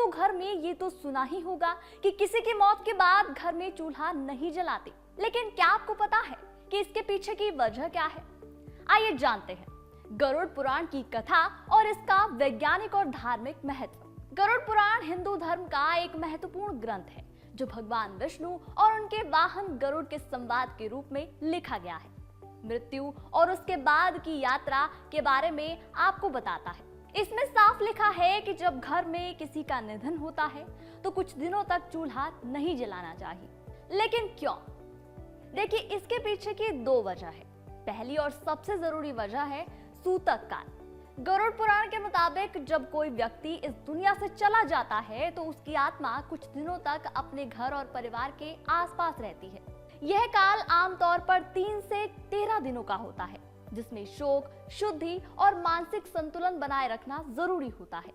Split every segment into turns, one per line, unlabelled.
हिंदू घर में ये तो सुना ही होगा कि किसी की मौत के बाद घर में चूल्हा नहीं जलाते। लेकिन क्या आपको पता है कि इसके पीछे की वजह क्या है? आइए जानते हैं गरुड़ पुराण की कथा और इसका वैज्ञानिक और धार्मिक महत्व। गरुड़ पुराण हिंदू धर्म का एक महत्वपूर्ण ग्रंथ है जो भगवान विष्णु और उनके वाहन गरुड़ के संवाद के रूप में लिखा गया है। मृत्यु और उसके बाद की यात्रा के बारे में आपको बताता है। इसमें साफ लिखा है कि जब घर में किसी का निधन होता है तो कुछ दिनों तक चूल्हा नहीं जलाना चाहिए। लेकिन क्यों? देखिए, इसके पीछे की दो वजह है। पहली और सबसे जरूरी वजह है सूतक काल। गरुड़ पुराण के मुताबिक जब कोई व्यक्ति इस दुनिया से चला जाता है तो उसकी आत्मा कुछ दिनों तक अपने घर और परिवार के आसपास रहती है। यह काल आमतौर पर 3 से 13 दिनों का होता है, जिसमें शोक, शुद्धि और मानसिक संतुलन बनाए रखना जरूरी होता है।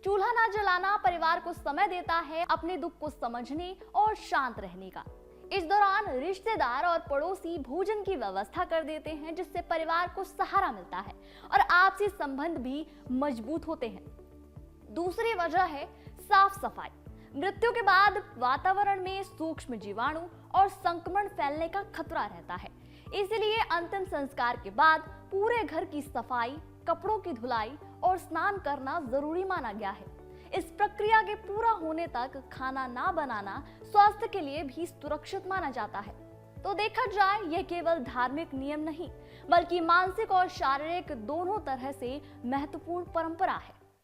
चूल्हा ना जलाना परिवार को समय देता है अपने दुख को समझने और शांत रहने का। इस दौरान रिश्तेदार और पड़ोसी भोजन की व्यवस्था कर देते हैं, जिससे परिवार को सहारा मिलता है और आपसी संबंध भी मजबूत होते हैं। दूसरी वजह है साफ सफाई। मृत्यु के बाद वातावरण में सूक्ष्म जीवाणु और संक्रमण फैलने का खतरा रहता है। इसलिए अंतिम संस्कार के बाद पूरे घर की सफाई, कपड़ों की धुलाई और स्नान करना जरूरी माना गया है। इस प्रक्रिया के पूरा होने तक खाना ना बनाना स्वास्थ्य के लिए भी सुरक्षित माना जाता है। तो देखा जाए, यह केवल धार्मिक नियम नहीं बल्कि मानसिक और शारीरिक दोनों तरह से महत्वपूर्ण परंपरा है।